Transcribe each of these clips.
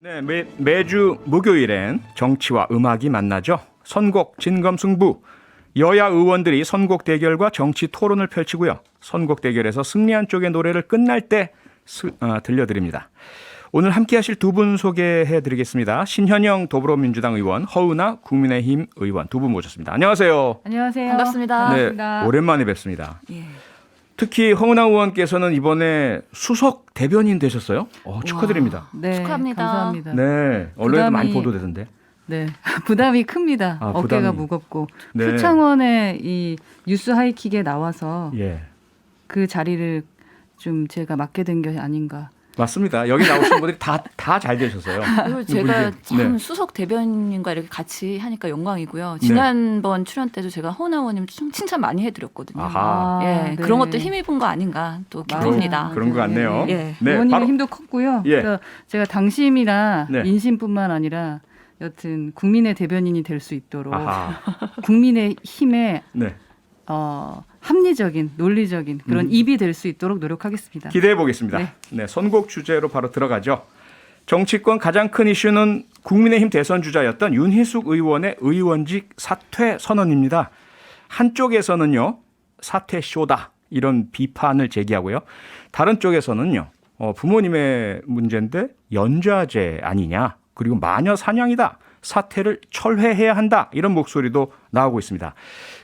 네, 매주 목요일엔 정치와 음악이 만나죠. 선곡 진검승부. 여야 의원들이 선곡 대결과 정치 토론을 펼치고요. 선곡 대결에서 승리한 쪽의 노래를 끝날 때 들려드립니다. 오늘 함께하실 두 분 소개해드리겠습니다. 신현영 더불어민주당 의원, 허은하 국민의힘 의원 두 분 모셨습니다. 안녕하세요. 안녕하세요. 반갑습니다. 네, 반갑습니다. 오랜만에 뵙습니다. 예. 특히 허은하 의원께서는 이번에 수석 대변인 되셨어요. 축하드립니다. 네, 축하합니다. 감사합니다. 네, 언론에도 많이 부담이- 보도되던데. 네, 부담이 큽니다. 아, 어깨가 부담이- 무겁고 네. 표창원의 이 뉴스 하이킥에 나와서 예. 그 자리를 좀 제가 맡게 된 게 아닌가. 맞습니다. 여기 나오신 분들이 다 잘 되셨어요. 그리고 제가 이분들, 참 네. 수석 대변인과 이렇게 같이 하니까 영광이고요. 지난번 출연 때도 제가 허은하 의원님 칭찬 많이 해드렸거든요. 아하. 예, 네. 그런 것도 힘입은 거 아닌가 또 기쁩니다. 그런 것 같네요. 예. 의원님의 바로 힘도 컸고요. 예. 그래서 제가 당심이나 네. 민심뿐만 아니라 여튼 국민의 대변인이 될 수 있도록 아하. 국민의 힘에 네. 합리적인 논리적인 그런 입이 될 수 있도록 노력하겠습니다. 기대해 보겠습니다. 네. 네, 선곡 주제로 바로 들어가죠. 정치권 가장 큰 이슈는 국민의힘 대선 주자였던 윤희숙 의원의 의원직 사퇴 선언입니다. 한쪽에서는요, 사퇴 쇼다 이런 비판을 제기하고요. 다른 쪽에서는요, 부모님의 문제인데 연좌제 아니냐, 그리고 마녀 사냥이다. 사퇴를 철회해야 한다. 이런 목소리도 나오고 있습니다.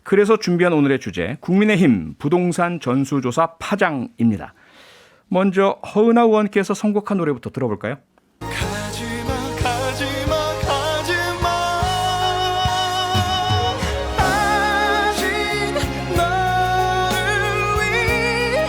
그래서 준비한 오늘의 주제, 국민의힘 부동산 전수조사 파장입니다. 먼저 허은하 의원께서 선곡한 노래부터 들어볼까요? 가지마 가지마 가지마 아직 너를 위해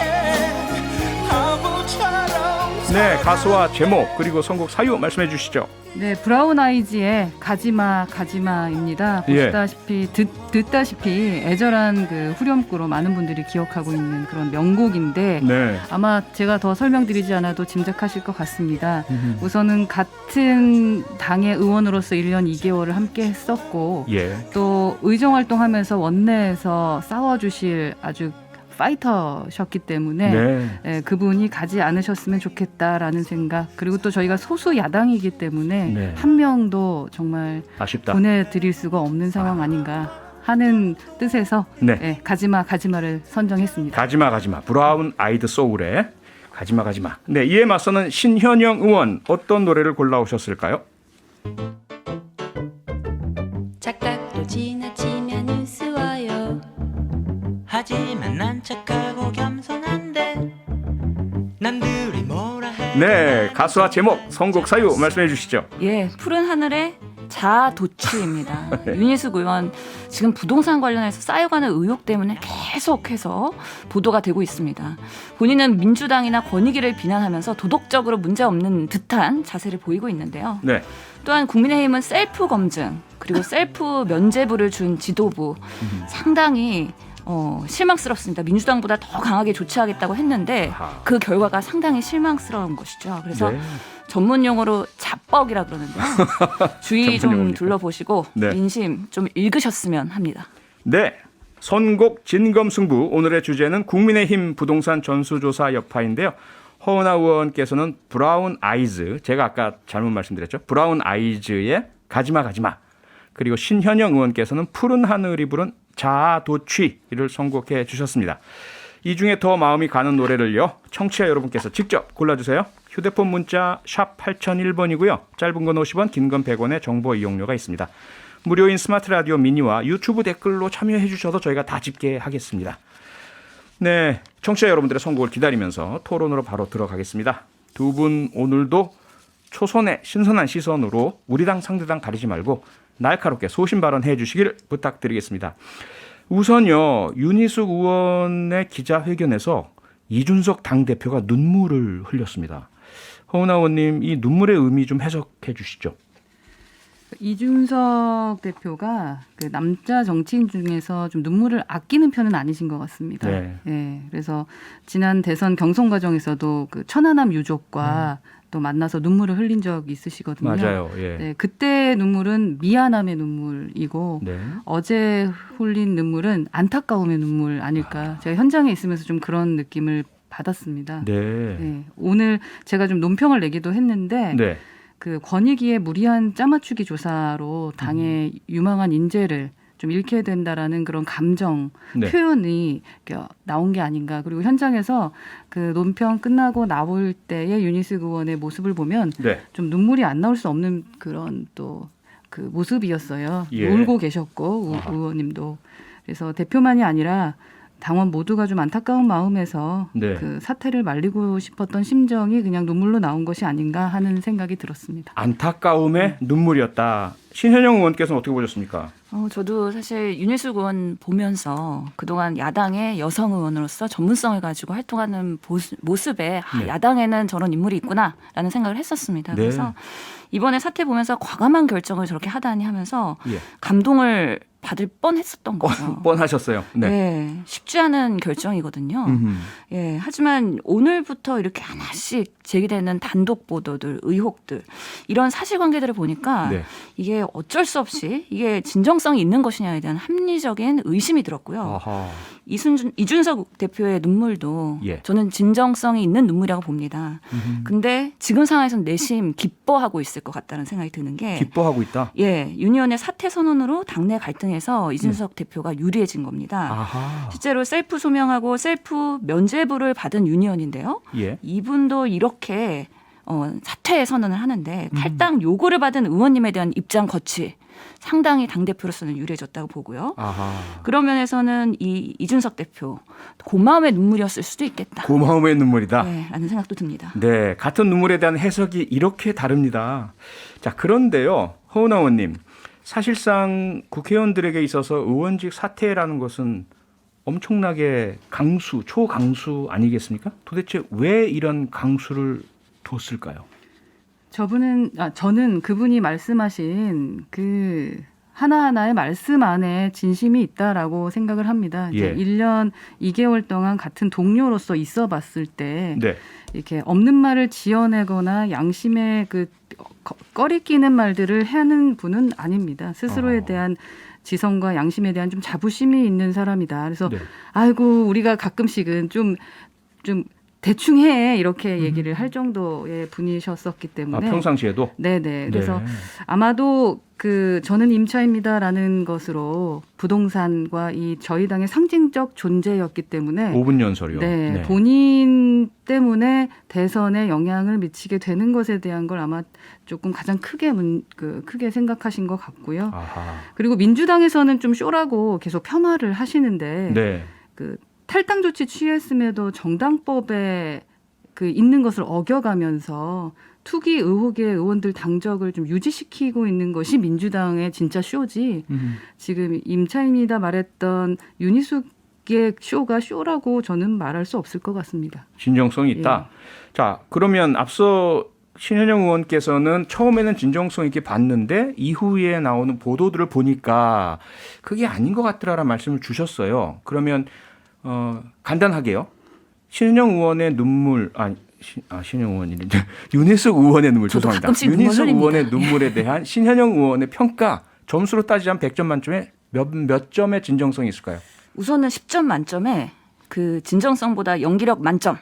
바보처럼 네, 가수와 제목 그리고 선곡 사유 말씀해 주시죠. 네, 브라운 아이즈의 가지마 가지마입니다. 예. 보시다시피 듣다시피 애절한 그 후렴구로 많은 분들이 기억하고 있는 그런 명곡인데 네. 아마 제가 더 설명드리지 않아도 짐작하실 것 같습니다. 우선은 같은 당의 의원으로서 1년 2개월을 함께 했었고 예. 또 의정활동하면서 원내에서 싸워주실 아주 파이터셨기 때문에 네. 예, 그분이 가지 않으셨으면 좋겠다라는 생각, 그리고 또 저희가 소수 야당이기 때문에 네. 한 명도 정말 아쉽다. 보내드릴 수가 없는 상황 아닌가 하는 뜻에서 네. 예, 가지마를 선정했습니다. 가지마 브라운 아이드 소울의 가지마. 네, 이에 맞서는 신현영 의원 어떤 노래를 골라오셨을까요? 착각도 지나치면 우스워요. 하지만 난 착하고 겸손한데 남들이 뭐라 해 네, 가수와 제목 선곡 사유 말씀해 주시죠. 예, 푸른 하늘의 자도취입니다. 윤희숙 의원 지금 부동산 관련해서 쌓여가는 의혹 때문에 계속해서 보도가 되고 있습니다. 본인은 민주당이나 권익위를 비난하면서 도덕적으로 문제없는 듯한 자세를 보이고 있는데요. 네. 또한 국민의힘은 셀프 검증 그리고 셀프 면죄부를 준 지도부 상당히 실망스럽습니다. 민주당보다 더 강하게 조치하겠다고 했는데 아하. 그 결과가 상당히 실망스러운 것이죠. 그래서 네. 전문 용어로 잡뻑이라 그러는데요. 주의 전문 좀 용어입니까? 둘러보시고 네. 민심 좀 읽으셨으면 합니다. 네. 선곡 진검승부 오늘의 주제는 국민의힘 부동산 전수조사 여파인데요. 허은하 의원께서는 브라운 아이즈, 제가 아까 잘못 말씀드렸죠. 브라운 아이즈의 가지마. 그리고 신현영 의원께서는 푸른 하늘이 부른 자도취를 선곡해 주셨습니다. 이 중에 더 마음이 가는 노래를요. 청취자 여러분께서 직접 골라주세요. 휴대폰 문자 샵 8001번이고요. 짧은 건 50원, 긴 건 100원의 정보 이용료가 있습니다. 무료인 스마트 라디오 미니와 유튜브 댓글로 참여해 주셔도 저희가 다 집계하겠습니다. 네, 청취자 여러분들의 선곡을 기다리면서 토론으로 바로 들어가겠습니다. 두 분 오늘도 초선의 신선한 시선으로 우리 당 상대당 가리지 말고 날카롭게 소신 발언해 주시길 부탁드리겠습니다. 우선요, 윤희숙 의원의 기자회견에서 이준석 당대표가 눈물을 흘렸습니다. 허은하 의원님, 이 눈물의 의미 좀 해석해 주시죠. 이준석 대표가 그 남자 정치인 중에서 좀 눈물을 아끼는 편은 아니신 것 같습니다. 네. 예, 그래서 지난 대선 경선 과정에서도 그 천안함 유족과 또 만나서 눈물을 흘린 적이 있으시거든요. 맞아요. 예. 네, 그때 눈물은 미안함의 눈물이고 네. 어제 흘린 눈물은 안타까움의 눈물 아닐까. 제가 현장에 있으면서 좀 그런 느낌을 받았습니다. 네. 네, 오늘 제가 좀 논평을 내기도 했는데 네. 그 권익위의 무리한 짜맞추기 조사로 당의 유망한 인재를 좀 잃게 된다라는 그런 감정 네. 표현이 나온 게 아닌가. 그리고 현장에서 그 논평 끝나고 나올 때의 윤희숙 의원의 모습을 보면 네. 좀 눈물이 안 나올 수 없는 그런 또 그 모습이었어요. 예. 울고 계셨고 아하. 의원님도. 그래서 대표만이 아니라 당원 모두가 좀 안타까운 마음에서 네. 그 사태를 말리고 싶었던 심정이 그냥 눈물로 나온 것이 아닌가 하는 생각이 들었습니다. 안타까움의 눈물이었다. 신현영 의원께서는 어떻게 보셨습니까? 저도 사실 윤희숙 의원 보면서 그동안 야당의 여성 의원으로서 전문성을 가지고 활동하는 모습에 네. 야당에는 저런 인물이 있구나라는 생각을 했었습니다. 네. 그래서 이번에 사태 보면서 과감한 결정을 저렇게 하다니 하면서 예. 감동을 받을 뻔했었던 거죠. 뻔하셨어요. 네. 네, 쉽지 않은 결정이거든요. 음흠. 예, 하지만 오늘부터 이렇게 하나씩 제기되는 단독 보도들, 의혹들 이런 사실관계들을 보니까 네. 이게 어쩔 수 없이 이게 진정성이 있는 것이냐에 대한 합리적인 의심이 들었고요. 아하. 이준석 대표의 눈물도 예. 저는 진정성이 있는 눈물이라고 봅니다. 근데 지금 상황에서는 내심 기뻐하고 있을 것 같다는 생각이 드는 게 기뻐하고 있다. 예, 윤의원의 사퇴 선언으로 당내 갈등에서 이준석 대표가 유리해진 겁니다. 아하. 실제로 셀프 소명하고 셀프 면죄부를 받은 윤의원인데요. 예. 이분도 이렇게 사퇴 선언을 하는데 탈당 요구를 받은 의원님에 대한 입장 거치 상당히 당대표로서는 유리해졌다고 보고요. 아하. 그런 면에서는 이준석 대표 고마움의 눈물이었을 수도 있겠다. 고마움의 눈물이다. 네, 라는 생각도 듭니다. 네, 같은 눈물에 대한 해석이 이렇게 다릅니다. 자, 그런데요, 허은하 의원님, 사실상 국회의원들에게 있어서 의원직 사퇴라는 것은 엄청나게 강수, 초강수 아니겠습니까? 도대체 왜 이런 강수를 뒀을까요? 저는 그분이 말씀하신 그 하나하나의 말씀 안에 진심이 있다라고 생각을 합니다. 이제 예. 1년 2개월 동안 같은 동료로서 있어 봤을 때 네. 이렇게 없는 말을 지어내거나 양심에 그 꺼리끼는 말들을 하는 분은 아닙니다. 스스로에 대한 지성과 양심에 대한 좀 자부심이 있는 사람이다. 그래서 네. 아이고 우리가 가끔씩은 좀 대충 해 이렇게 얘기를 할 정도의 분이셨었기 때문에 평상시에도? 네네. 그래서 네. 아마도 저는 임차입니다라는 것으로 부동산과 이 저희 당의 상징적 존재였기 때문에 5분 연설이요. 네, 본인 때문에 대선에 영향을 미치게 되는 것에 대한 걸 아마 조금 가장 크게 생각하신 것 같고요. 아하. 그리고 민주당에서는 좀 쇼라고 계속 폄하를 하시는데 네. 탈당 조치 취했음에도 정당법에 있는 것을 어겨가면서 투기 의혹의 의원들 당적을 좀 유지시키고 있는 것이 민주당의 진짜 쇼지. 지금 임차입니다 말했던 윤희숙의 쇼가 쇼라고 저는 말할 수 없을 것 같습니다. 진정성이 있다. 자, 그러면 앞서 신현영 의원께서는 처음에는 진정성 있게 봤는데 이후에 나오는 보도들을 보니까 그게 아닌 것 같더라라는 말씀을 주셨어요. 그러면 간단하게요. 신현영 의원의 눈물, 신현영 의원이 윤희숙 의원의 눈물, 저도 죄송합니다. 가끔씩 눈물 윤희숙 흘립니다. 의원의 눈물에 대한 신현영 의원의 평가, 점수로 따지자면 100점 만점에 몇 점의 진정성이 있을까요? 우선은 10점 만점에 그 진정성보다 연기력 만점.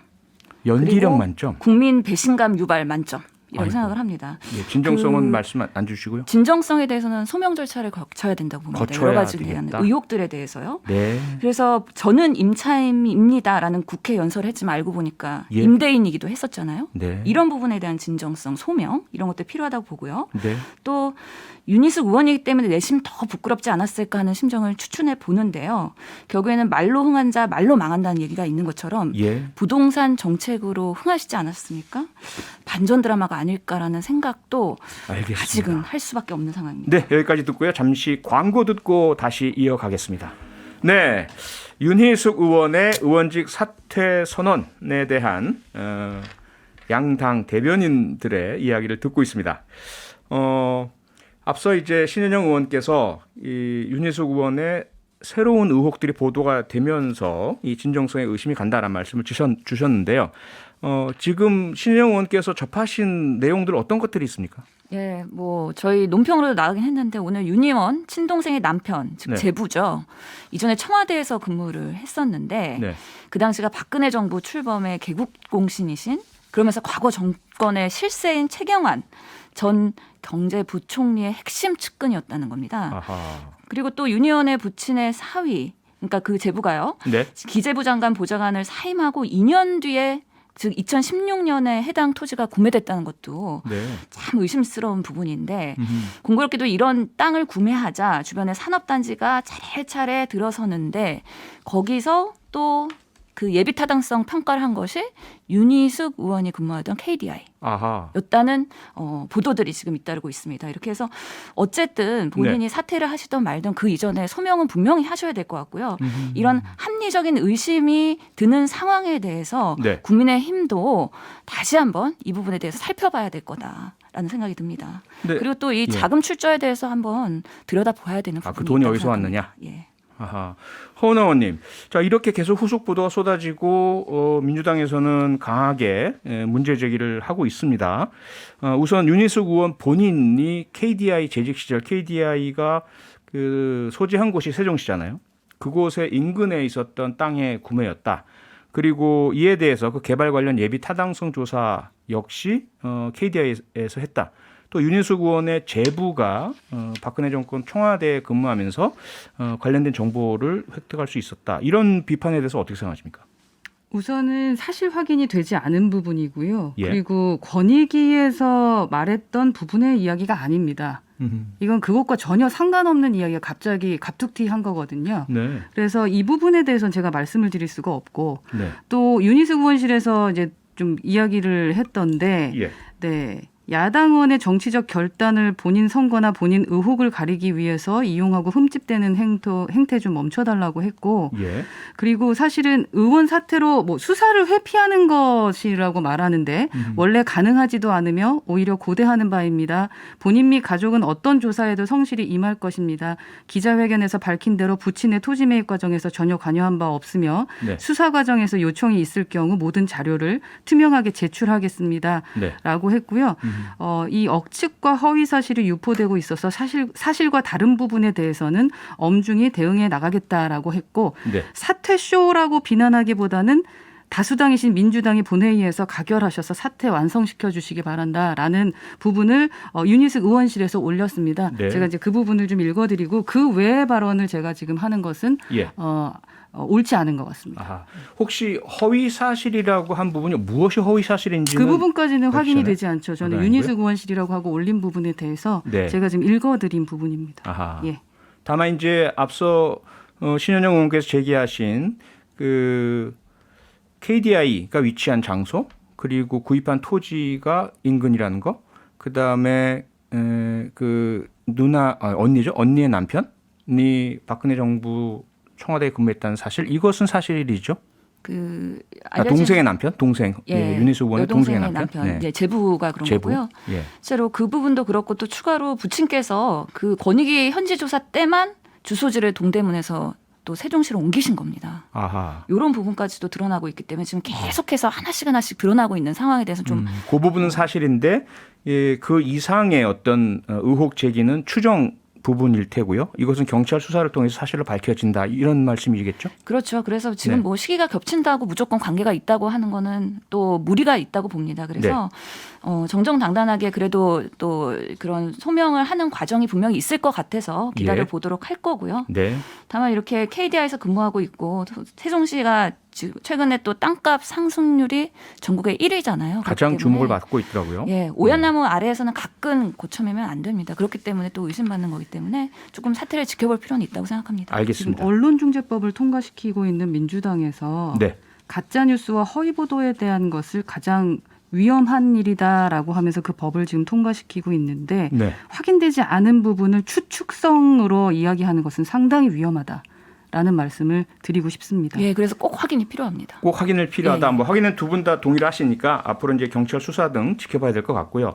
연기력 그리고 만점. 국민 배신감 유발 만점. 이렇게 아이고. 생각을 합니다. 예, 진정성은 말씀 안 주시고요. 진정성에 대해서는 소명 절차를 거쳐야 된다고 봅니다. 거쳐야 여러 가지에 대한 되겠다. 의혹들에 대해서요. 네. 그래서 저는 임차인입니다라는 국회 연설을 했지만 알고 보니까 예. 임대인이기도 했었잖아요. 네. 이런 부분에 대한 진정성, 소명 이런 것도 필요하다고 보고요. 네. 또 윤희숙 의원이기 때문에 내심 더 부끄럽지 않았을까 하는 심정을 추측해 보는데요. 결국에는 말로 흥한 자 말로 망한다는 얘기가 있는 것처럼 예. 부동산 정책으로 흥하시지 않았습니까? 반전 드라마가 아닐까라는 생각도 알겠습니다. 아직은 할 수밖에 없는 상황입니다. 네, 여기까지 듣고요. 잠시 광고 듣고 다시 이어가겠습니다. 네, 윤희숙 의원의 의원직 사퇴 선언에 대한 양당 대변인들의 이야기를 듣고 있습니다. 앞서 이제 신현영 의원께서 이 윤희숙 의원의 새로운 의혹들이 보도가 되면서 이 진정성에 의심이 간다라는 말씀을 주셨는데요. 지금 신현영 의원께서 접하신 내용들 어떤 것들이 있습니까? 예, 저희 논평으로도 나가긴 했는데 오늘 윤 의원 친동생의 남편, 즉 네. 제부죠. 이전에 청와대에서 근무를 했었는데 네. 그 당시가 박근혜 정부 출범의 개국공신이신 그러면서 과거 정권의 실세인 최경환 전 경제부총리의 핵심 측근이었다는 겁니다. 아하. 그리고 또 유니언의 부친의 사위, 그러니까 그 제부가요. 네. 기재부 장관 보좌관을 사임하고 2년 뒤에 즉 2016년에 해당 토지가 구매됐다는 것도 네. 참 의심스러운 부분인데 공교롭게도 이런 땅을 구매하자 주변에 산업단지가 차례차례 들어서는데 거기서 또 그 예비 타당성 평가를 한 것이 윤희숙 의원이 근무하던 KDI. 아하. 였다는 보도들이 지금 잇따르고 있습니다. 이렇게 해서 어쨌든 본인이 사퇴를 하시던 말던 그 이전에 소명은 분명히 하셔야 될 것 같고요. 이런 합리적인 의심이 드는 상황에 대해서 네. 국민의힘도 다시 한번 이 부분에 대해서 살펴봐야 될 거다라는 생각이 듭니다. 네. 그리고 또 이 자금 출처에 대해서 한번 들여다봐야 되는 부분이 그 돈이 있다고 어디서 생각합니다. 왔느냐? 예. 아하. 허은 의원님, 자 이렇게 계속 후속 보도가 쏟아지고 민주당에서는 강하게 문제 제기를 하고 있습니다. 우선 윤희숙 의원 본인이 KDI 재직 시절 KDI가 그 소재한 곳이 세종시잖아요. 그곳에 인근에 있었던 땅의 구매였다. 그리고 이에 대해서 그 개발 관련 예비 타당성 조사 역시 KDI에서 했다. 또 윤희숙 의원의 제부가 박근혜 정권 청와대에 근무하면서 관련된 정보를 획득할 수 있었다. 이런 비판에 대해서 어떻게 생각하십니까? 우선은 사실 확인이 되지 않은 부분이고요. 예. 그리고 권익위에서 말했던 부분의 이야기가 아닙니다. 이건 그것과 전혀 상관없는 이야기가 갑자기 갑툭튀한 거거든요. 네. 그래서 이 부분에 대해서는 제가 말씀을 드릴 수가 없고 네. 또 윤희숙 의원실에서 이제 좀 이야기를 했던데 예. 네. 야당 의원의 정치적 결단을 본인 선거나 본인 의혹을 가리기 위해서 이용하고 흠집되는 행태 좀 멈춰달라고 했고 예. 그리고 사실은 의원 사퇴로 뭐 수사를 회피하는 것이라고 말하는데 원래 가능하지도 않으며 오히려 고대하는 바입니다. 본인 및 가족은 어떤 조사에도 성실히 임할 것입니다. 기자회견에서 밝힌 대로 부친의 토지 매입 과정에서 전혀 관여한 바 없으며 네. 수사 과정에서 요청이 있을 경우 모든 자료를 투명하게 제출하겠습니다. 네. 라고 했고요. 이 억측과 허위 사실이 유포되고 있어서 사실과 다른 부분에 대해서는 엄중히 대응해 나가겠다라고 했고 네. 사퇴쇼라고 비난하기보다는 다수당이신 민주당이 본회의에서 가결하셔서 사퇴 완성시켜 주시기 바란다라는 부분을 윤희숙 의원실에서 올렸습니다. 네. 제가 이제 그 부분을 좀 읽어드리고 그 외의 발언을 제가 지금 하는 것은 예. 옳지 않은 것 같습니다. 아하. 혹시 허위 사실이라고 한 부분이 무엇이 허위 사실인지는 그 부분까지는 확인이 밝히잖아요? 되지 않죠. 저는 아니고요? 윤희숙 의원실이라고 하고 올린 부분에 대해서 네. 제가 지금 읽어드린 부분입니다. 아하. 예. 다만 이제 앞서 신현영 의원께서 제기하신 그 KDI가 위치한 장소 그리고 구입한 토지가 인근이라는 거, 그 다음에 그 언니죠, 언니의 남편이 박근혜 정부 청와대에 근무했다는 사실, 이것은 사실이죠. 동생의 남편, 동생, 예, 윤희숙 의원의 동생의 남편, 네. 제부가 그런 제부. 거고요. 예. 실제로 그 부분도 그렇고 또 추가로 부친께서 그 권익위 현지 조사 때만 주소지를 동대문에서 또 세종시로 옮기신 겁니다. 아하. 이런 부분까지도 드러나고 있기 때문에 지금 계속해서 하나씩 드러나고 있는 상황에 대해서 좀 그 부분은 사실인데 예, 그 이상의 어떤 의혹 제기는 추정 부분일 테고요. 이것은 경찰 수사를 통해서 사실로 밝혀진다. 이런 말씀이겠죠? 그렇죠. 그래서 지금 네. 뭐 시기가 겹친다고 무조건 관계가 있다고 하는 거는 또 무리가 있다고 봅니다. 그래서 정정당당하게 그래도 또 그런 소명을 하는 과정이 분명히 있을 것 같아서 기다려 보도록 할 거고요. 네. 다만 이렇게 KDI에서 근무하고 있고 세종시가 최근에 또 땅값 상승률이 전국의 1위잖아요. 가장 주목을 받고 있더라고요. 예, 오얏나무 아래에서는 가끔 고쳐매면 안 됩니다. 그렇기 때문에 또 의심받는 거기 때문에 조금 사태를 지켜볼 필요는 있다고 생각합니다. 알겠습니다. 지금 언론중재법을 통과시키고 있는 민주당에서 네. 가짜 뉴스와 허위 보도에 대한 것을 가장 위험한 일이다라고 하면서 그 법을 지금 통과시키고 있는데 네. 확인되지 않은 부분을 추측성으로 이야기하는 것은 상당히 위험하다라는 말씀을 드리고 싶습니다. 예, 그래서 꼭 확인이 필요합니다. 꼭 확인을 필요하다. 예. 뭐 확인은 두 분 다 동의를 하시니까 앞으로 이제 경찰 수사 등 지켜봐야 될 것 같고요.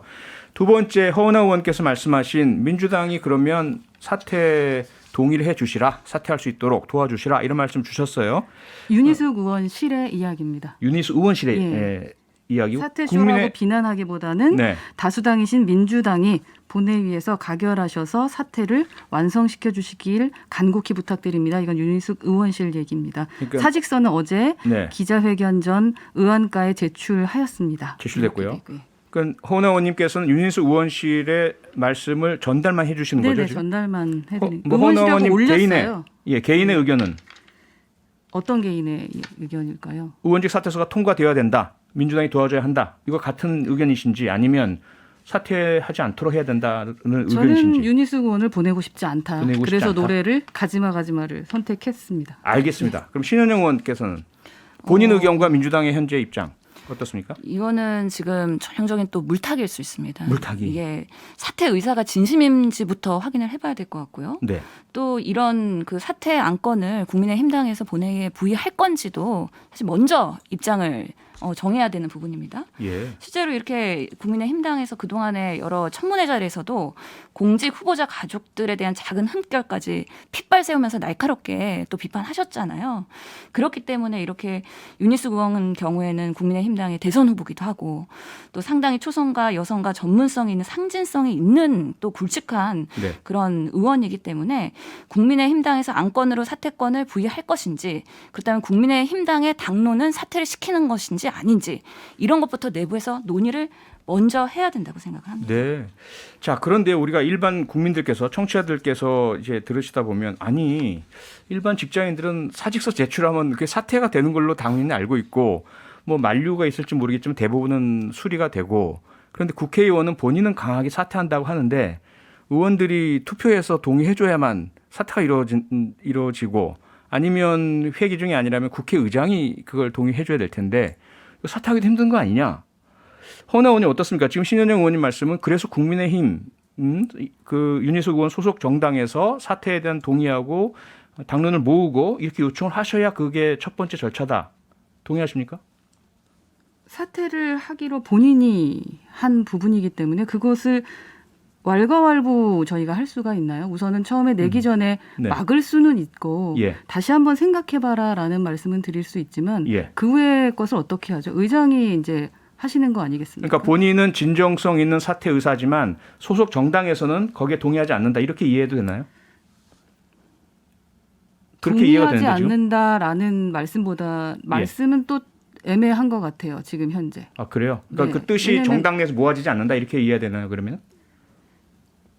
두 번째 허은하 의원께서 말씀하신 민주당이 그러면 사퇴 동의를 해 주시라, 사퇴할 수 있도록 도와주시라 이런 말씀 주셨어요. 윤희숙 의원실의 이야기입니다. 윤희숙 의원실의 예. 이야기고 사퇴쇼라고 비난하기보다는 네. 다수당이신 민주당이 본회의에서 가결하셔서 사퇴를 완성시켜 주시길 간곡히 부탁드립니다. 이건 윤희숙 의원실 얘기입니다. 그러니까, 사직서는 어제 네. 기자회견 전 의안가에 제출하였습니다. 제출됐고요. 이렇게 되고요. 그러니까 허은하 의원님께서는 윤희수 의원실의 말씀을 전달만 해주시는 거죠? 네네, 지금? 전달만 해드립니다. 허은하 의원실하고 의원님 올렸어요. 개인의 의견은 어떤 개인의 의견일까요? 의원직 사퇴서가 통과되어야 된다. 민주당이 도와줘야 한다. 이거 같은 의견이신지 아니면 사퇴하지 않도록 해야 된다는 저는 의견이신지. 윤희숙 의원을 보내고 싶지 않다. 보내고 싶지 그래서 않다. 노래를 가지마를 선택했습니다. 알겠습니다. 그럼 신현영 의원께서는 본인 의견과 민주당의 현재 입장 어떻습니까? 이거는 지금 전형적인 또 물타기일 수 있습니다. 물타기. 이게 사퇴 의사가 진심인지부터 확인을 해봐야 될 것 같고요. 네. 또 이런 그 사퇴 안건을 국민의힘당에서 본회의에 부의할 건지도 사실 먼저 입장을 정해야 되는 부분입니다. 예. 실제로 이렇게 국민의힘당에서 그동안의 여러 청문회 자리에서도 공직 후보자 가족들에 대한 작은 흠결까지 핏발 세우면서 날카롭게 또 비판하셨잖아요. 그렇기 때문에 이렇게 윤희숙 의원 경우에는 국민의힘당의 대선 후보기도 하고 또 상당히 초선과 여성과 전문성이 있는 상진성이 있는 또 굵직한 네. 그런 의원이기 때문에 국민의힘당에서 안건으로 사퇴권을 부여할 것인지 그렇다면 국민의힘당의 당론은 사퇴를 시키는 것인지 아닌지 이런 것부터 내부에서 논의를 먼저 해야 된다고 생각을 합니다. 네. 자, 그런데 우리가 일반 국민들께서 청취자들께서 이제 들으시다 보면 아니 일반 직장인들은 사직서 제출하면 그게 사퇴가 되는 걸로 당연히 알고 있고 뭐 만류가 있을지 모르겠지만 대부분은 수리가 되고 그런데 국회의원은 본인은 강하게 사퇴한다고 하는데 의원들이 투표해서 동의해줘야만 사퇴가 이루어지고 아니면 회기 중이 아니라면 국회의장이 그걸 동의해줘야 될 텐데 사퇴하기도 힘든 거 아니냐? 허은하 의원님 어떻습니까? 지금 신현영 의원님 말씀은 그래서 국민의힘 그 윤희숙 의원 소속 정당에서 사퇴에 대한 동의하고 당론을 모으고 이렇게 요청을 하셔야 그게 첫 번째 절차다. 동의하십니까? 사퇴를 하기로 본인이 한 부분이기 때문에 그것을 왈가왈부 저희가 할 수가 있나요? 우선은 처음에 내기 전에 네. 막을 수는 있고 예. 다시 한번 생각해봐라라는 말씀은 드릴 수 있지만 예. 그 외의 것을 어떻게 하죠? 의장이 이제 하시는 거 아니겠습니까? 그러니까 본인은 진정성 있는 사퇴 의사지만 소속 정당에서는 거기에 동의하지 않는다. 이렇게 이해해도 되나요? 그렇게 이해가 동의하지 되는데 지금? 않는다라는 말씀보다 말씀은 또 애매한 것 같아요. 지금 현재. 아 그래요? 그러니까 네. 그 뜻이 왜냐면 정당 내에서 모아지지 않는다. 이렇게 이해해야 되나요? 그러면?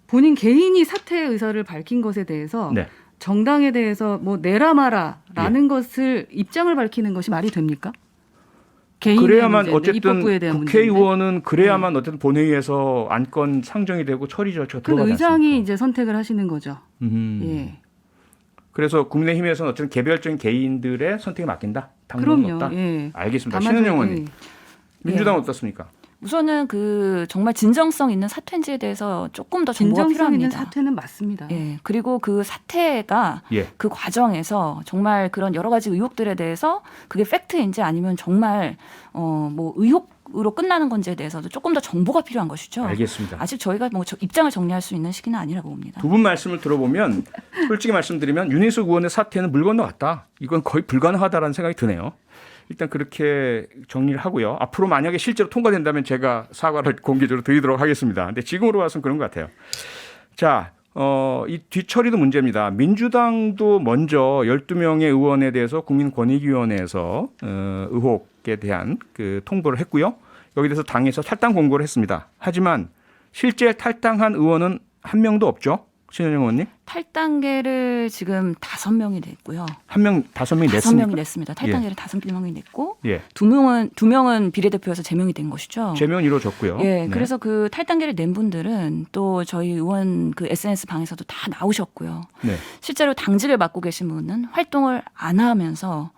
본인 개인이 사퇴 의사를 밝힌 것에 대해서 네. 정당에 대해서 뭐 내라 마라라는 것을 입장을 밝히는 것이 말이 됩니까? 개인의 그래야만 문제인데, 어쨌든 입법부에 대한 국회의원은 그래야만 어쨌든 본회의에서 안건 상정이 되고 처리 절차가 문제인데. 들어가지 그 의장이 않습니까? 이제 선택을 하시는 거죠. 예. 그래서 국민의힘에서는 어쨌든 개별적인 개인들의 선택에 맡긴다. 당론은 그럼요. 없다. 예. 알겠습니다. 다만 신은영 저- 의원님. 예. 민주당은 어떻습니까? 우선은 그 정말 진정성 있는 사퇴인지에 대해서 조금 더 정보가 진정성 있는 필요합니다. 사퇴는 맞습니다. 예. 그리고 그 사퇴가 예. 그 과정에서 정말 그런 여러 가지 의혹들에 대해서 그게 팩트인지 아니면 정말 뭐 의혹으로 끝나는 건지에 대해서도 조금 더 정보가 필요한 것이죠. 알겠습니다. 아직 저희가 뭐 입장을 정리할 수 있는 시기는 아니라고 봅니다. 두 분 말씀을 들어보면 솔직히 말씀드리면 윤희숙 의원의 사퇴는 물 건너갔다. 이건 거의 불가능하다라는 생각이 드네요. 일단 그렇게 정리를 하고요. 앞으로 만약에 실제로 통과된다면 제가 사과를 공개적으로 드리도록 하겠습니다. 근데 지금으로 봐서는 그런 것 같아요. 자, 이 뒤처리도 문제입니다. 민주당도 먼저 12명의 의원에 대해서 국민권익위원회에서 의혹에 대한 그 통보를 했고요. 여기에 대해서 당에서 탈당 공고를 했습니다. 하지만 실제 탈당한 의원은 한 명도 없죠. 신현영 의원님? 탈당계를 지금 5명이 냈고요. 한 명, 5명이 5명이 냈습니까? 냈습니다. 탈당계를 5명이 냈고 예. 두 명은 비례대표에서 제명이 된 것이죠. 제명은 이루어졌고요. 예, 네. 그래서 그 탈당계를 낸 분들은 또 저희 의원 그 SNS 방에서도 다 나오셨고요. 네. 실제로 당직을 맡고 계신 분은 활동을 안 하면서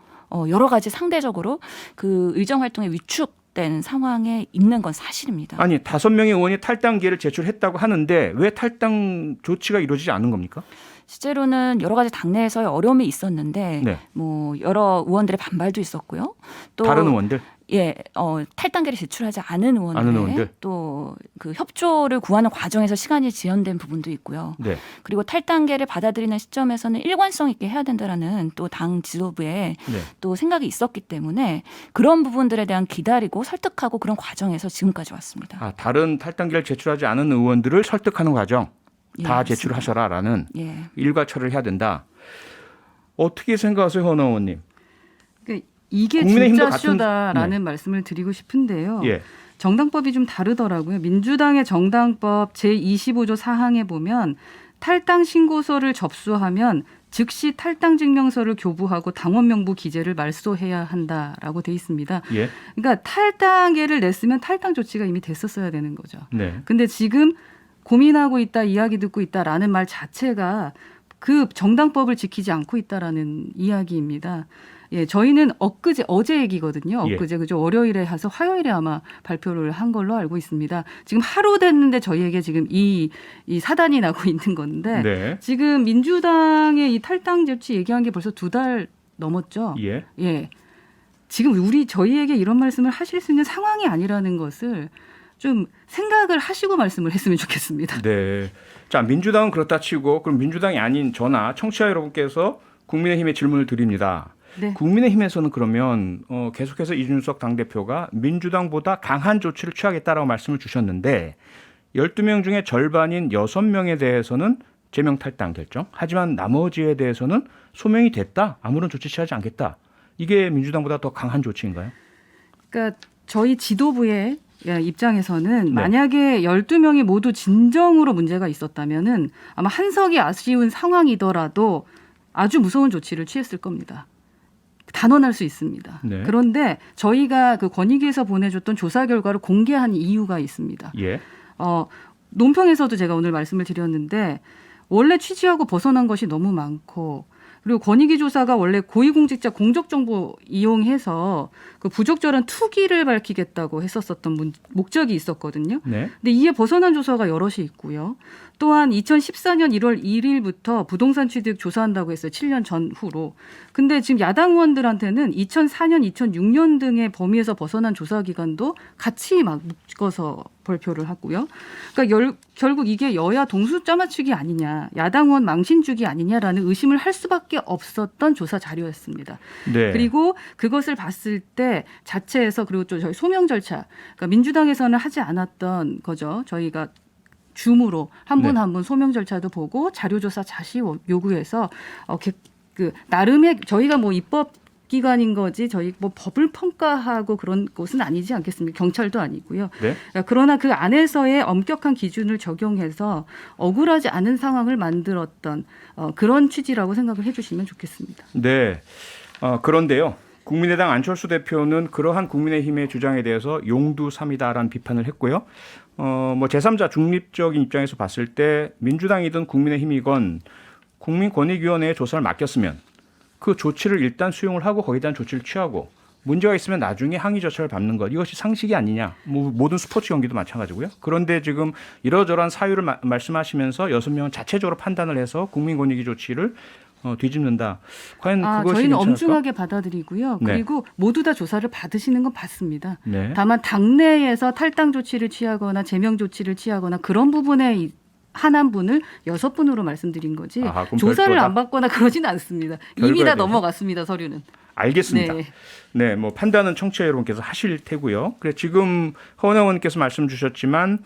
여러 가지 상대적으로 그 의정 활동에 위축된 상황에 있는 건 사실입니다. 아니 5명의 의원이 탈당계를 제출했다고 하는데 왜 탈당 조치가 이루어지지 않은 겁니까? 실제로는 여러 가지 당내에서의 어려움이 있었는데 네. 뭐 여러 의원들의 반발도 있었고요. 또 다른 의원들? 예, 탈당계를 제출하지 않은 않은 의원들. 의원들 또 그 협조를 구하는 과정에서 시간이 지연된 부분도 있고요. 네. 그리고 탈당계를 받아들이는 시점에서는 일관성 있게 해야 된다라는 또 당 지도부의 네. 또 생각이 있었기 때문에 그런 부분들에 대한 기다리고 설득하고 그런 과정에서 지금까지 왔습니다. 아, 다른 탈당계를 제출하지 않은 의원들을 설득하는 과정 예, 다 맞습니다. 제출하셔라라는 예. 일과처리를 해야 된다. 어떻게 생각하세요, 허나 의원님? 그러니까 이게 국민의힘도 진짜 같은- 쇼다라는 말씀을 드리고 싶은데요. 예. 정당법이 좀 다르더라고요. 민주당의 정당법 제25조 4항에 보면 탈당 신고서를 접수하면 즉시 탈당 증명서를 교부하고 당원 명부 기재를 말소해야 한다라고 돼 있습니다. 예. 그러니까 탈당계를 냈으면 탈당 조치가 이미 됐었어야 되는 거죠. 네. 근데 지금 고민하고 있다, 이야기 듣고 있다라는 말 자체가 그 정당법을 지키지 않고 있다라는 이야기입니다. 예, 저희는 어제 얘기거든요. 예. 엊그제 그죠? 월요일에 해서 화요일에 아마 발표를 한 걸로 알고 있습니다. 지금 하루 됐는데 저희에게 지금 이 사단이 나고 있는 건데 네. 지금 민주당의 이 탈당 조치 얘기한 게 벌써 2달 넘었죠. 예. 예. 지금 저희에게 이런 말씀을 하실 수 있는 상황이 아니라는 것을 좀 생각을 하시고 말씀을 했으면 좋겠습니다. 네. 자, 민주당은 그렇다 치고 그럼 민주당이 아닌 저나 청취자 여러분께서 국민의힘에 질문을 드립니다. 네. 국민의힘에서는 그러면 계속해서 이준석 당대표가 민주당보다 강한 조치를 취하겠다라고 말씀을 주셨는데 12명 중에 절반인 6명에 대해서는 제명 탈당 결정. 하지만 나머지에 대해서는 소명이 됐다. 아무런 조치 취하지 않겠다. 이게 민주당보다 더 강한 조치인가요? 그러니까 저희 지도부의 입장에서는 네. 만약에 12명이 모두 진정으로 문제가 있었다면은 아마 한석이 아쉬운 상황이더라도 아주 무서운 조치를 취했을 겁니다. 단언할 수 있습니다. 네. 그런데 저희가 그 권익위에서 보내줬던 조사 결과를 공개한 이유가 있습니다. 예. 논평에서도 제가 오늘 말씀을 드렸는데 원래 취지하고 벗어난 것이 너무 많고 그리고 권익위 조사가 원래 고위공직자 공적정보 이용해서 그 부적절한 투기를 밝히겠다고 했었던 목적이 있었거든요. 네. 근데 이에 벗어난 조사가 여럿이 있고요. 또한 2014년 1월 1일부터 부동산 취득 조사한다고 했어요. 7년 전후로. 근데 지금 야당 의원들한테는 2004년, 2006년 등의 범위에서 벗어난 조사 기간도 같이 막 묶어서 발표를 하고요. 그러니까 결국 이게 여야 동수짜 맞추기 아니냐, 야당 의원 망신 주기 아니냐라는 의심을 할 수밖에 없었던 조사 자료였습니다. 네. 그리고 그것을 봤을 때 자체에서 그리고 또 저희 소명 절차, 그러니까 민주당에서는 하지 않았던 거죠. 저희가 줌으로 한 분 네. 한 분 소명 절차도 보고 자료조사 다시 요구해서 그 나름의 저희가 뭐 입법 기관인 거지 저희 뭐 법을 평가하고 그런 곳은 아니지 않겠습니까? 경찰도 아니고요. 네. 그러나 그 안에서의 엄격한 기준을 적용해서 억울하지 않은 상황을 만들었던 그런 취지라고 생각을 해주시면 좋겠습니다. 네. 그런데요. 국민의당 안철수 대표는 그러한 국민의힘의 주장에 대해서 용두삼이다라는 비판을 했고요. 뭐 제3자 중립적인 입장에서 봤을 때 민주당이든 국민의힘이건 국민권익위원회에 조사를 맡겼으면 그 조치를 일단 수용을 하고 거기에 대한 조치를 취하고 문제가 있으면 나중에 항의 절차를 밟는 것 이것이 상식이 아니냐. 뭐 모든 스포츠 경기도 마찬가지고요. 그런데 지금 이러저러한 사유를 말씀하시면서 6명은 자체적으로 판단을 해서 국민권익위 조치를 뒤집는다. 과연 그것이 저희는 괜찮을까? 엄중하게 받아들이고요. 네. 그리고 모두 다 조사를 받으시는 건 받습니다. 네. 다만 당내에서 탈당 조치를 취하거나 제명 조치를 취하거나 그런 부분에 한한 분을 6분으로 말씀드린 거지 아하, 그럼 조사를 별도다? 안 받거나 그러진 않습니다. 이미 별거에 다 대해서? 넘어갔습니다. 서류는. 알겠습니다. 네. 네, 뭐 판단은 청취자 여러분께서 하실 테고요. 그래 지금 허은 의원께서 말씀 주셨지만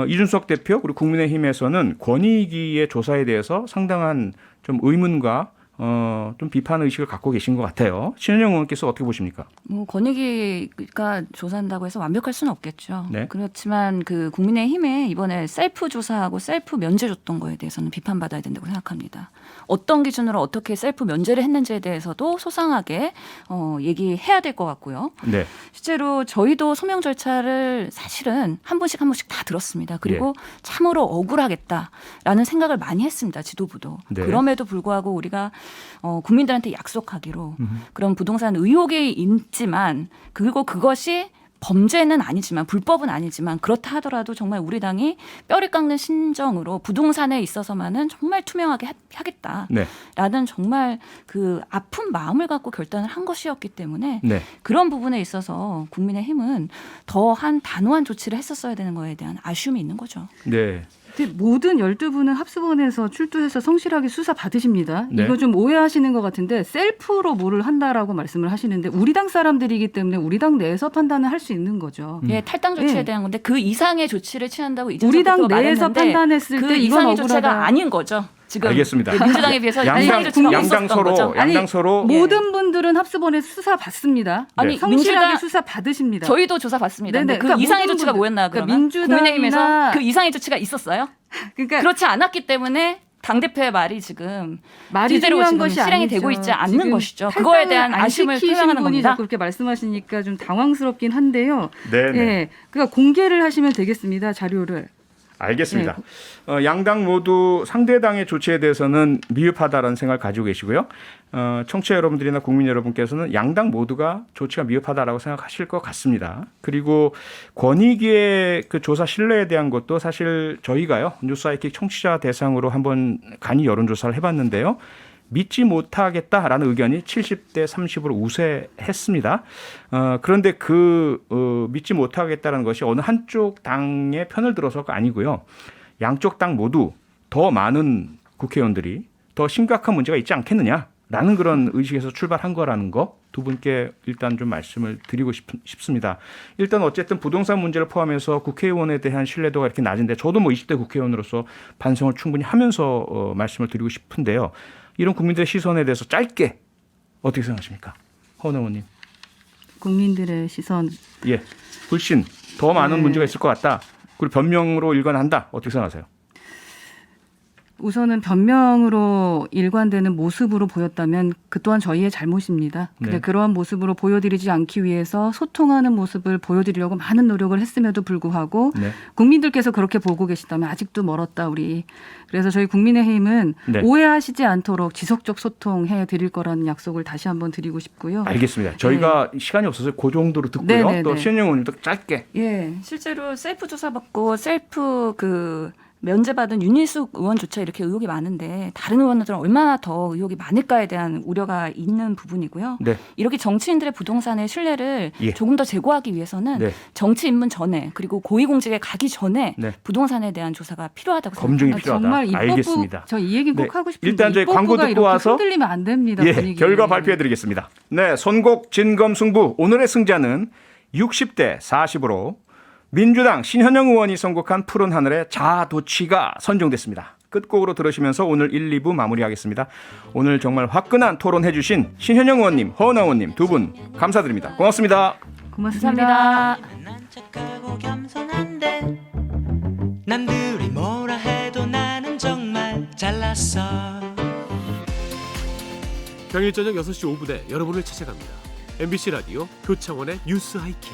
이준석 대표 그리고 국민의힘에서는 권익위의 조사에 대해서 상당한 좀 의문과 좀 비판 의식을 갖고 계신 것 같아요. 신은영 의원께서 어떻게 보십니까? 뭐 권익위가 조사한다고 해서 완벽할 수는 없겠죠. 네. 그렇지만 그 국민의힘에 이번에 셀프 조사하고 셀프 면제 줬던 거에 대해서는 비판받아야 된다고 생각합니다. 어떤 기준으로 어떻게 셀프 면제를 했는지에 대해서도 소상하게 얘기해야 될 것 같고요. 네. 실제로 저희도 소명 절차를 사실은 한 분씩 다 들었습니다. 그리고 참으로 억울하겠다라는 생각을 많이 했습니다. 지도부도. 네. 그럼에도 불구하고 우리가 국민들한테 약속하기로 그런 부동산 의혹이 있지만 그리고 그것이 범죄는 아니지만 불법은 아니지만 그렇다 하더라도 정말 우리 당이 뼈를 깎는 심정으로 부동산에 있어서만은 정말 투명하게 하겠다라는 네. 정말 그 아픈 마음을 갖고 결단을 한 것이었기 때문에 네. 그런 부분에 있어서 국민의힘은 더한 단호한 조치를 했었어야 되는 거에 대한 아쉬움이 있는 거죠. 네. 근데 모든 12분은 합수본에서 출두해서 성실하게 수사 받으십니다. 네. 이거 좀 오해하시는 것 같은데 셀프로 뭐를 한다라고 말씀을 하시는데 우리 당 사람들이기 때문에 우리 당 내에서 판단을 할 수 있는 거죠. 예, 탈당 조치에 예. 대한 건데 그 이상의 조치를 취한다고 이준석 우리 당 대표가 내에서 말했는데 판단했을 그 때 이건 이상의 억울하다. 조치가 아닌 거죠. 지금 알겠습니다. 민주당에 비해서 이상의 양당 조치가 양당 없었던 서로 거죠. 양당 서로 예. 모든 분들은 합수본에 수사 받습니다. 아니, 성실하게 민주당- 수사 받으십니다. 저희도 조사 받습니다. 네네. 근데 그 그러니까 이상의 모든 조치가 분들- 뭐였나 그러니까 그러면 민주당이나- 국민의힘에서 그 이상의 조치가 있었어요? 그러니까 그렇지 않았기 때문에 당 대표의 말이 지금 말이 제대로 중요한 지금 것이 실행이 아니죠. 되고 있지 않는 지금 것이죠. 그거에 대한 탈당을 안 아쉬움을 시키신 표명하는 분이 겁니다. 자꾸 그렇게 말씀하시니까 좀 당황스럽긴 한데요. 네, 네. 예, 그러니까 공개를 하시면 되겠습니다. 자료를. 알겠습니다. 양당 모두 상대당의 조치에 대해서는 미흡하다라는 생각을 가지고 계시고요. 청취자 여러분들이나 국민 여러분께서는 양당 모두가 조치가 미흡하다라고 생각하실 것 같습니다. 그리고 권익위의 그 조사 신뢰에 대한 것도 사실 저희가요 뉴스아이킥 청취자 대상으로 한번 간이 여론조사를 해봤는데요. 믿지 못하겠다라는 의견이 70대 30으로 우세했습니다. 그런데 믿지 못하겠다라는 것이 어느 한쪽 당의 편을 들어서가 아니고요. 양쪽 당 모두 더 많은 국회의원들이 더 심각한 문제가 있지 않겠느냐라는 그런 의식에서 출발한 거라는 거 두 분께 일단 좀 말씀을 드리고 싶습니다. 일단 어쨌든 부동산 문제를 포함해서 국회의원에 대한 신뢰도가 이렇게 낮은데 저도 뭐 20대 국회의원으로서 반성을 충분히 하면서 말씀을 드리고 싶은데요. 이런 국민들의 시선에 대해서 짧게 어떻게 생각하십니까? 허은 의원님. 국민들의 시선. 예, 불신 더 많은 네. 문제가 있을 것 같다. 그리고 변명으로 일관한다. 어떻게 생각하세요? 우선은 변명으로 일관되는 모습으로 보였다면 그 또한 저희의 잘못입니다. 근데 네. 그러한 모습으로 보여드리지 않기 위해서 소통하는 모습을 보여드리려고 많은 노력을 했음에도 불구하고 네. 국민들께서 그렇게 보고 계시다면 아직도 멀었다 우리. 그래서 저희 국민의힘은 네. 오해하시지 않도록 지속적 소통해 드릴 거라는 약속을 다시 한번 드리고 싶고요. 알겠습니다. 저희가 시간이 없어서 그 정도로 듣고요. 네, 네, 또 네. 신영 의원님도 짧게. 예, 실제로 셀프 조사 받고 셀프 면제받은 윤희숙 의원조차 이렇게 의혹이 많은데 다른 의원들은 얼마나 더 의혹이 많을까에 대한 우려가 있는 부분이고요. 네. 이렇게 정치인들의 부동산의 신뢰를 예. 조금 더 제고하기 위해서는 네. 정치 입문 전에 그리고 고위공직에 가기 전에 네. 부동산에 대한 조사가 필요하다고 검증이 생각합니다. 필요하다. 정말 입법부 알겠습니다. 저 이 얘기 꼭 네. 하고 싶은데 일단 저희 광고 입법부가 듣고 이렇게 와서 흔들리면 안 됩니다. 예, 분위기. 결과 발표해드리겠습니다. 네, 선곡 진검승부 오늘의 승자는 60대 40으로 민주당 신현영 의원이 선곡한 푸른 하늘의 자도취가 선정됐습니다. 끝곡으로 들으시면서 오늘 1, 2부 마무리하겠습니다. 오늘 정말 화끈한 토론해 주신 신현영 의원님, 허은하 의원님 두 분 감사드립니다. 고맙습니다. 고맙습니다. 감사합니다. 난 착하고 겸손한데 남들이 뭐라 해도 나는 정말 잘났어. 평일 저녁 6시 5분에 여러분을 찾아갑니다. MBC 라디오 표창원의 뉴스 하이킥.